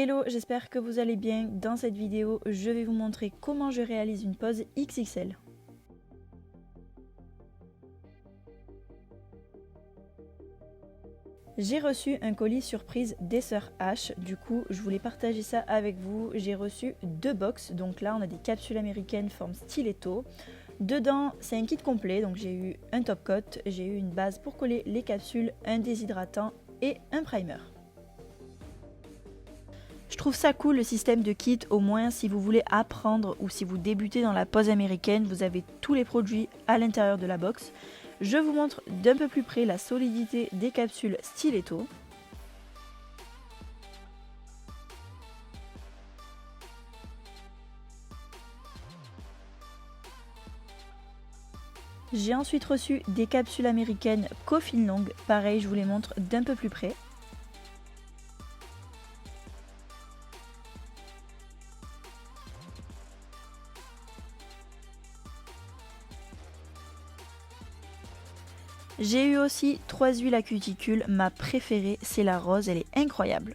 Hello, j'espère que vous allez bien. Dans cette vidéo, je vais vous montrer comment je réalise une pose XXL. J'ai reçu un colis surprise des sœurs H, du coup je voulais partager ça avec vous. J'ai reçu deux box, donc là on a des capsules américaines forme stiletto. Dedans c'est un kit complet, donc j'ai eu un top coat, j'ai eu une base pour coller les capsules, un déshydratant et un primer. Je trouve ça cool le système de kit, au moins si vous voulez apprendre ou si vous débutez dans la pose américaine, vous avez tous les produits à l'intérieur de la box. Je vous montre d'un peu plus près la solidité des capsules stiletto. J'ai ensuite reçu des capsules américaines Coffin Long, pareil je vous les montre d'un peu plus près. J'ai eu aussi 3 huiles à cuticule, ma préférée c'est la rose, elle est incroyable.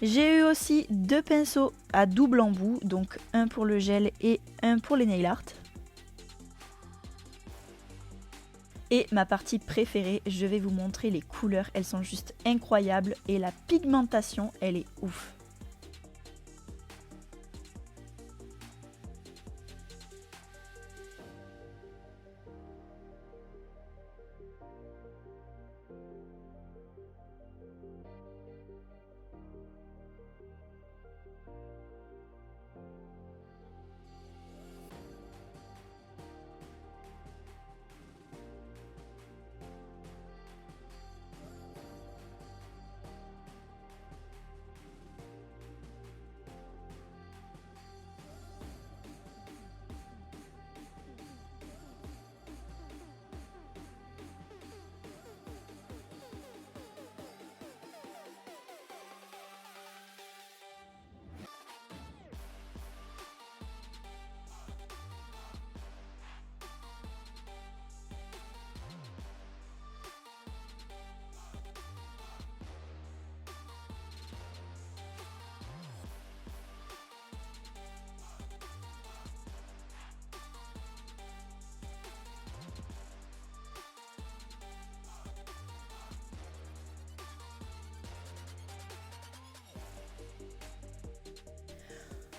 J'ai eu aussi deux pinceaux à double embout, donc un pour le gel et un pour les nail art. Et ma partie préférée, je vais vous montrer les couleurs, elles sont juste incroyables et la pigmentation, elle est ouf.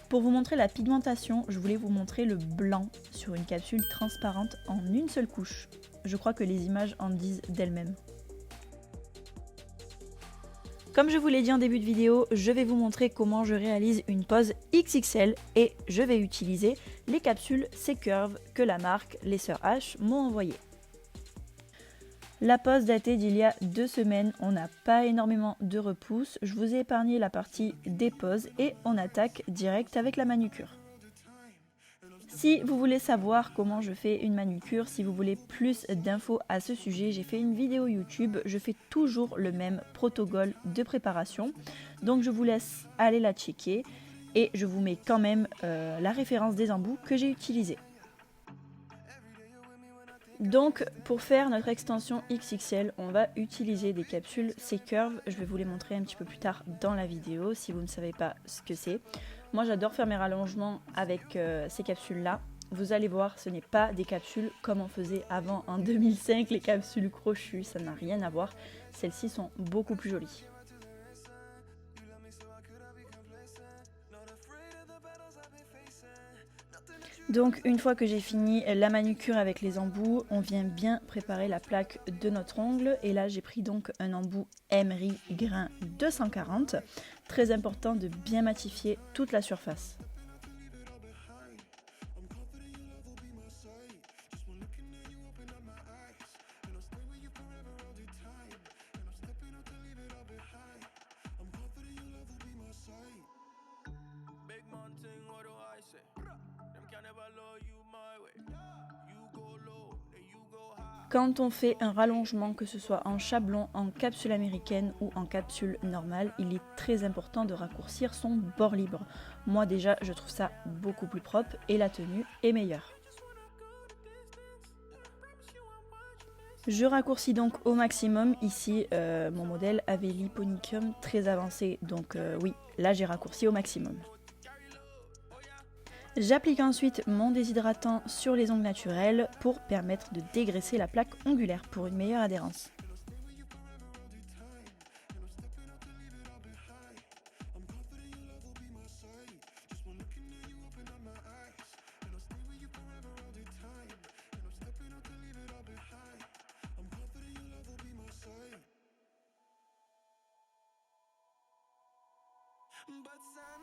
Pour vous montrer la pigmentation, je voulais vous montrer le blanc sur une capsule transparente en une seule couche. Je crois que les images en disent d'elles-mêmes. Comme je vous l'ai dit en début de vidéo, je vais vous montrer comment je réalise une pose XXL et je vais utiliser les capsules C-Curve que la marque Les Sœurs H m'ont envoyées. La pose datée d'il y a 2 semaines, on n'a pas énormément de repousse, je vous ai épargné la partie des poses et on attaque direct avec la manucure. Si vous voulez savoir comment je fais une manucure, si vous voulez plus d'infos à ce sujet, j'ai fait une vidéo YouTube, je fais toujours le même protocole de préparation, donc je vous laisse aller la checker et je vous mets quand même la référence des embouts que j'ai utilisés. Donc pour faire notre extension XXL, on va utiliser des capsules C-Curve. Je vais vous les montrer un petit peu plus tard dans la vidéo si vous ne savez pas ce que c'est. Moi j'adore faire mes rallongements avec ces capsules là. Vous allez voir, ce n'est pas des capsules comme on faisait avant en 2005, les capsules crochues, ça n'a rien à voir. Celles-ci sont beaucoup plus jolies. Donc une fois que j'ai fini la manucure avec les embouts, on vient bien préparer la plaque de notre ongle. Et là j'ai pris donc un embout Emery grain 240. Très important de bien matifier toute la surface. Quand on fait un rallongement, que ce soit en chablon, en capsule américaine ou en capsule normale, il est très important de raccourcir son bord libre. Moi déjà, je trouve ça beaucoup plus propre et la tenue est meilleure. Je raccourcis donc au maximum. Ici, mon modèle avait l'hyponicum très avancé, donc oui, là j'ai raccourci au maximum. J'applique ensuite mon déshydratant sur les ongles naturels pour permettre de dégraisser la plaque ongulaire pour une meilleure adhérence.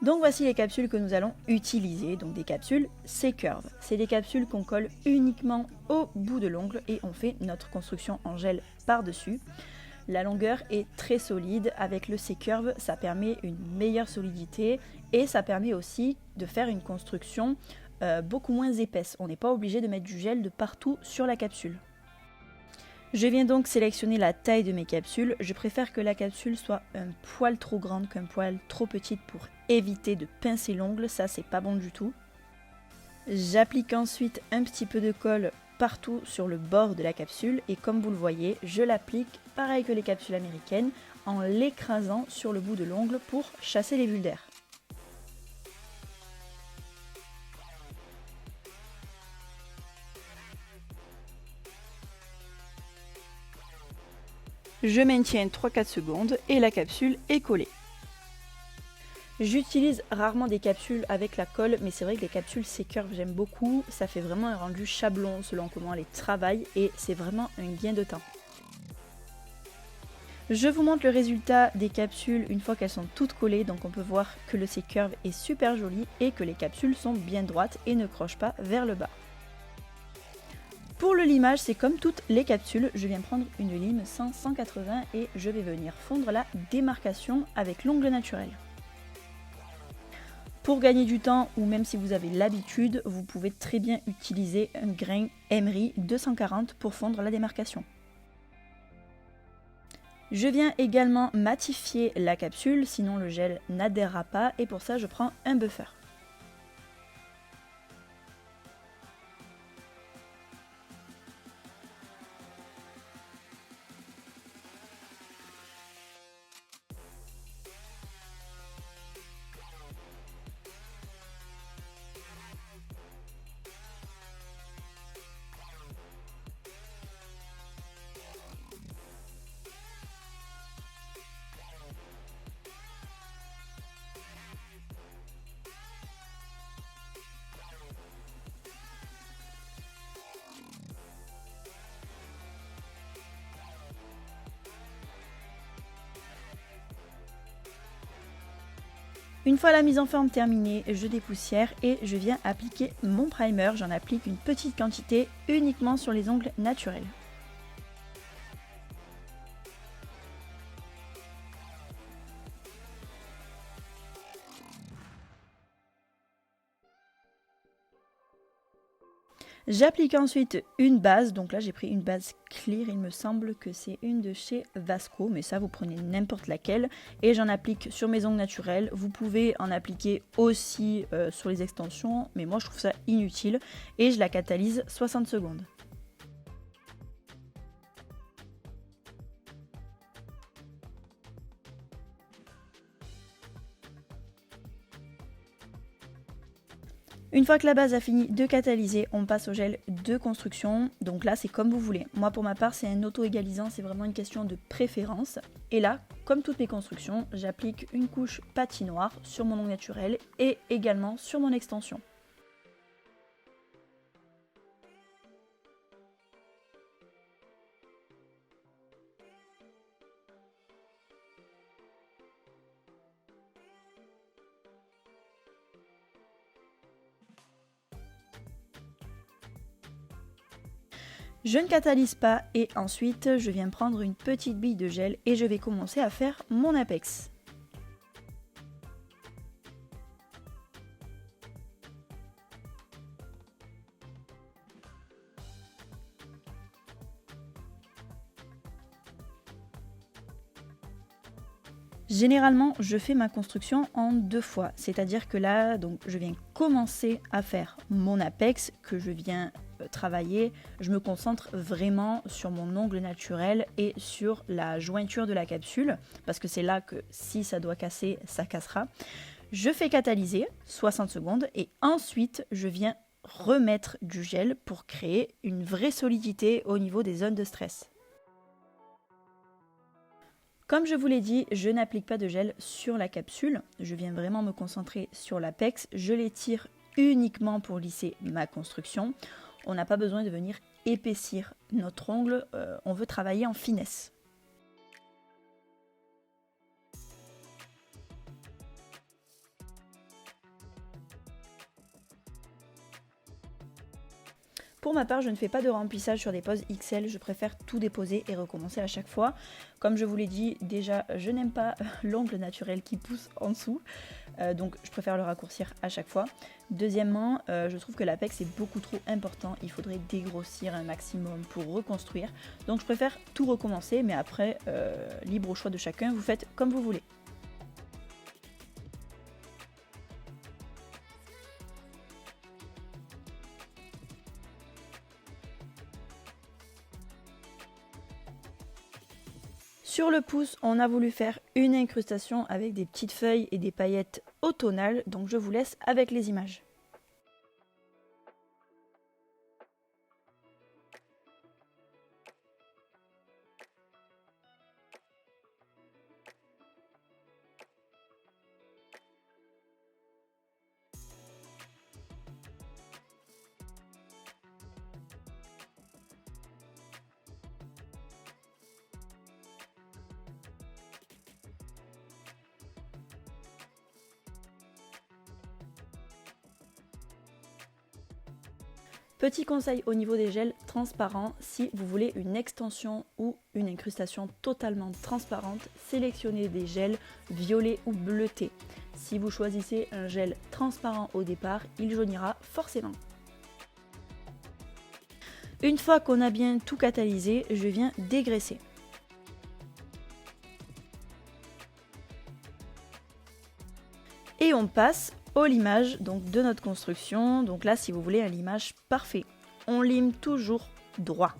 Donc voici les capsules que nous allons utiliser, donc des capsules C-Curve. C'est des capsules qu'on colle uniquement au bout de l'ongle et on fait notre construction en gel par-dessus. La longueur est très solide, avec le C-Curve ça permet une meilleure solidité et ça permet aussi de faire une construction beaucoup moins épaisse. On n'est pas obligé de mettre du gel de partout sur la capsule. Je viens donc sélectionner la taille de mes capsules. Je préfère que la capsule soit un poil trop grande qu'un poil trop petite pour éviter de pincer l'ongle, ça c'est pas bon du tout. J'applique ensuite un petit peu de colle partout sur le bord de la capsule et comme vous le voyez, je l'applique pareil que les capsules américaines en l'écrasant sur le bout de l'ongle pour chasser les bulles d'air. Je maintiens 3-4 secondes et la capsule est collée. J'utilise rarement des capsules avec la colle, mais c'est vrai que les capsules C-Curve j'aime beaucoup, ça fait vraiment un rendu chablon selon comment on les travaille et c'est vraiment un gain de temps. Je vous montre le résultat des capsules une fois qu'elles sont toutes collées, donc on peut voir que le C-Curve est super joli et que les capsules sont bien droites et ne crochent pas vers le bas. Pour le limage, c'est comme toutes les capsules, je viens prendre une lime 100-180 et je vais venir fondre la démarcation avec l'ongle naturel. Pour gagner du temps ou même si vous avez l'habitude, vous pouvez très bien utiliser un grain Emery 240 pour fondre la démarcation. Je viens également matifier la capsule, sinon le gel n'adhérera pas et pour ça je prends un buffer. Une fois la mise en forme terminée, je dépoussière et je viens appliquer mon primer. J'en applique une petite quantité uniquement sur les ongles naturels. J'applique ensuite une base, donc là j'ai pris une base clear, il me semble que c'est une de chez Vasco, mais ça vous prenez n'importe laquelle, et j'en applique sur mes ongles naturels. Vous pouvez en appliquer aussi sur les extensions, mais moi je trouve ça inutile, et je la catalyse 60 secondes. Une fois que la base a fini de catalyser, on passe au gel de construction. Donc là, c'est comme vous voulez. Moi, pour ma part, c'est un auto-égalisant, c'est vraiment une question de préférence. Et là, comme toutes mes constructions, j'applique une couche patinoire sur mon ongle naturel et également sur mon extension. Je ne catalyse pas et ensuite je viens prendre une petite bille de gel et je vais commencer à faire mon apex. Généralement, je fais ma construction en 2 fois, c'est-à-dire que là, donc, je viens commencer à faire mon apex que je viens travailler, je me concentre vraiment sur mon ongle naturel et sur la jointure de la capsule, parce que c'est là que si ça doit casser, ça cassera. Je fais catalyser 60 secondes et ensuite je viens remettre du gel pour créer une vraie solidité au niveau des zones de stress. Comme je vous l'ai dit, je n'applique pas de gel sur la capsule, je viens vraiment me concentrer sur l'apex, je l'étire uniquement pour lisser ma construction. On n'a pas besoin de venir épaissir notre ongle, on veut travailler en finesse. Pour ma part, je ne fais pas de remplissage sur des poses XL, je préfère tout déposer et recommencer à chaque fois. Comme je vous l'ai dit, déjà, je n'aime pas l'ongle naturel qui pousse en dessous, donc je préfère le raccourcir à chaque fois. Deuxièmement, je trouve que l'apex est beaucoup trop important, il faudrait dégrossir un maximum pour reconstruire. Donc je préfère tout recommencer, mais après, libre au choix de chacun, vous faites comme vous voulez. Sur le pouce, on a voulu faire une incrustation avec des petites feuilles et des paillettes automnales, donc je vous laisse avec les images. Petit conseil au niveau des gels transparents, si vous voulez une extension ou une incrustation totalement transparente, sélectionnez des gels violets ou bleutés. Si vous choisissez un gel transparent au départ, il jaunira forcément. Une fois qu'on a bien tout catalysé, je viens dégraisser. Et on passe au limage donc de notre construction. Donc là, si vous voulez un limage parfait, on lime toujours droit.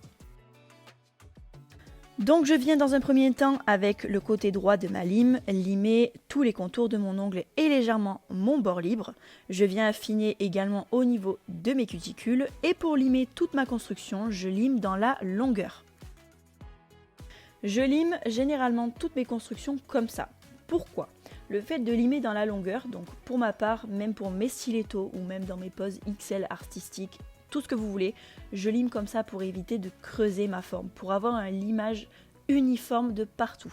Donc je viens dans un premier temps avec le côté droit de ma lime limer tous les contours de mon ongle et légèrement mon bord libre. Je viens affiner également au niveau de mes cuticules et pour limer toute ma construction, je lime dans la longueur. Je lime généralement toutes mes constructions comme ça. Pourquoi ? Le fait de limer dans la longueur, donc pour ma part, même pour mes stilettos ou même dans mes poses XL artistiques, tout ce que vous voulez, je lime comme ça pour éviter de creuser ma forme, pour avoir un limage uniforme de partout.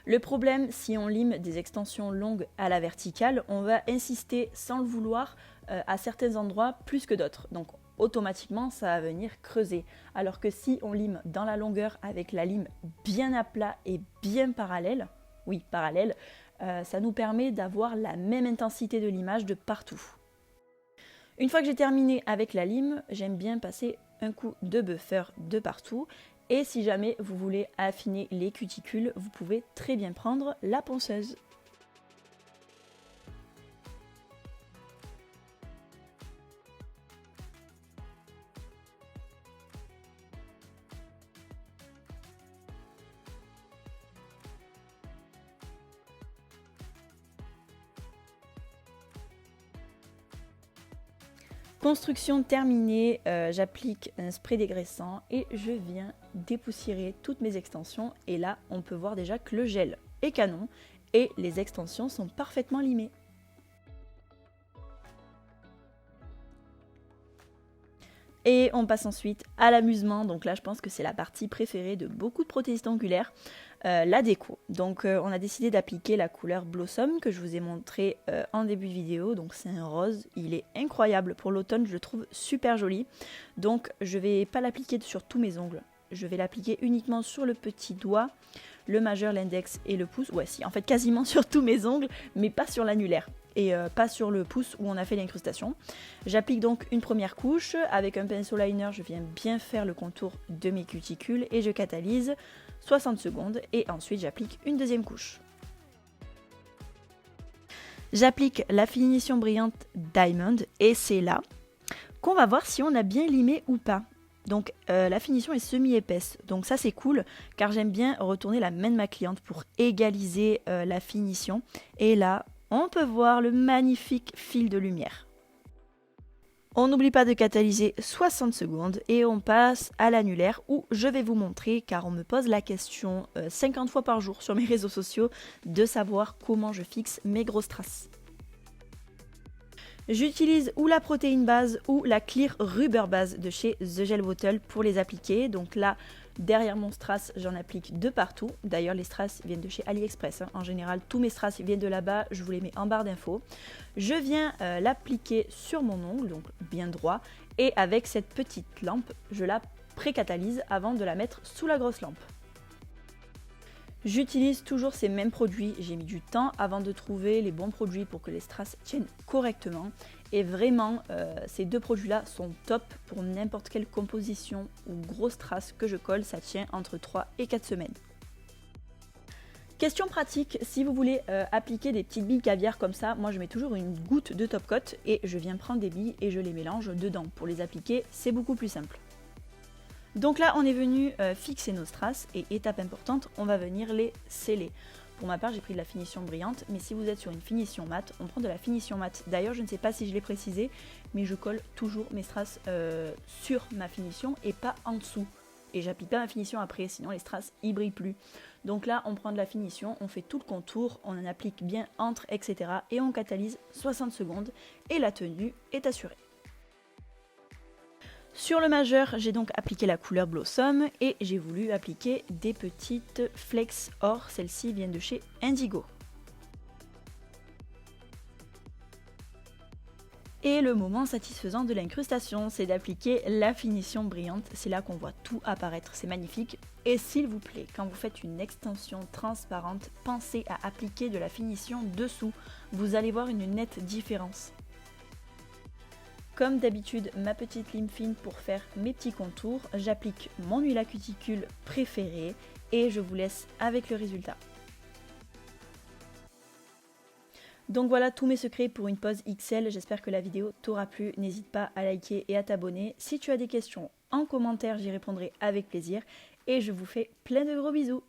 Le problème, si on lime des extensions longues à la verticale, on va insister sans le vouloir à certains endroits plus que d'autres. Donc automatiquement, ça va venir creuser. Alors que si on lime dans la longueur avec la lime bien à plat et bien parallèle, oui, parallèle, ça nous permet d'avoir la même intensité de limage de partout. Une fois que j'ai terminé avec la lime, j'aime bien passer un coup de buffer de partout. Et si jamais vous voulez affiner les cuticules, vous pouvez très bien prendre la ponceuse. Construction terminée, j'applique un spray dégraissant et je viens dépoussiérer toutes mes extensions. Et là, on peut voir déjà que le gel est canon et les extensions sont parfaitement limées. Et on passe ensuite à l'amusement, donc là je pense que c'est la partie préférée de beaucoup de prothésistes ongulaires, la déco. Donc on a décidé d'appliquer la couleur Blossom que je vous ai montré en début de vidéo, donc c'est un rose, il est incroyable pour l'automne, je le trouve super joli. Donc je vais pas l'appliquer sur tous mes ongles, je vais l'appliquer uniquement sur le petit doigt, le majeur, l'index et le pouce, ouais si, en fait quasiment sur tous mes ongles, mais pas sur l'annulaire. Et pas sur le pouce où on a fait l'incrustation. J'applique donc une première couche, avec un pinceau liner je viens bien faire le contour de mes cuticules et je catalyse 60 secondes et ensuite j'applique une deuxième couche. J'applique la finition brillante Diamond et c'est là qu'on va voir si on a bien limé ou pas. Donc la finition est semi-épaisse, donc ça c'est cool car j'aime bien retourner la main de ma cliente pour égaliser la finition. Et là, on peut voir le magnifique fil de lumière. On n'oublie pas de catalyser 60 secondes et on passe à l'annulaire où je vais vous montrer, car on me pose la question 50 fois par jour sur mes réseaux sociaux, de savoir comment je fixe mes grosses traces. J'utilise ou la protéine base ou la clear rubber base de chez The Gel Bottle pour les appliquer. Donc là, derrière mon strass, j'en applique de partout. D'ailleurs, les strass viennent de chez AliExpress. En général, tous mes strass viennent de là-bas. Je vous les mets en barre d'infos. Je viens l'appliquer sur mon ongle, donc bien droit. Et avec cette petite lampe, je la pré-catalyse avant de la mettre sous la grosse lampe. J'utilise toujours ces mêmes produits, j'ai mis du temps avant de trouver les bons produits pour que les strass tiennent correctement. Et vraiment, ces deux produits-là sont top pour n'importe quelle composition ou grosse strass que je colle, ça tient entre 3 et 4 semaines. Question pratique, si vous voulez appliquer des petites billes caviar comme ça, moi je mets toujours une goutte de top coat et je viens prendre des billes et je les mélange dedans. Pour les appliquer, c'est beaucoup plus simple. Donc là, on est venu fixer nos strass et étape importante, on va venir les sceller. Pour ma part, j'ai pris de la finition brillante, mais si vous êtes sur une finition mate, on prend de la finition mate. D'ailleurs, je ne sais pas si je l'ai précisé, mais je colle toujours mes strass sur ma finition et pas en dessous. Et j'applique pas ma finition après, sinon les strass ils brillent plus. Donc là, on prend de la finition, on fait tout le contour, on en applique bien entre, etc. Et on catalyse 60 secondes et la tenue est assurée. Sur le majeur, j'ai donc appliqué la couleur Blossom et j'ai voulu appliquer des petites flex or, celles-ci viennent de chez Indigo. Et le moment satisfaisant de l'incrustation, c'est d'appliquer la finition brillante, c'est là qu'on voit tout apparaître, c'est magnifique. Et s'il vous plaît, quand vous faites une extension transparente, pensez à appliquer de la finition dessous, vous allez voir une nette différence. Comme d'habitude, ma petite lime fine pour faire mes petits contours, j'applique mon huile à cuticule préférée et je vous laisse avec le résultat. Donc voilà tous mes secrets pour une pose XL, j'espère que la vidéo t'aura plu, n'hésite pas à liker et à t'abonner. Si tu as des questions en commentaire, j'y répondrai avec plaisir et je vous fais plein de gros bisous.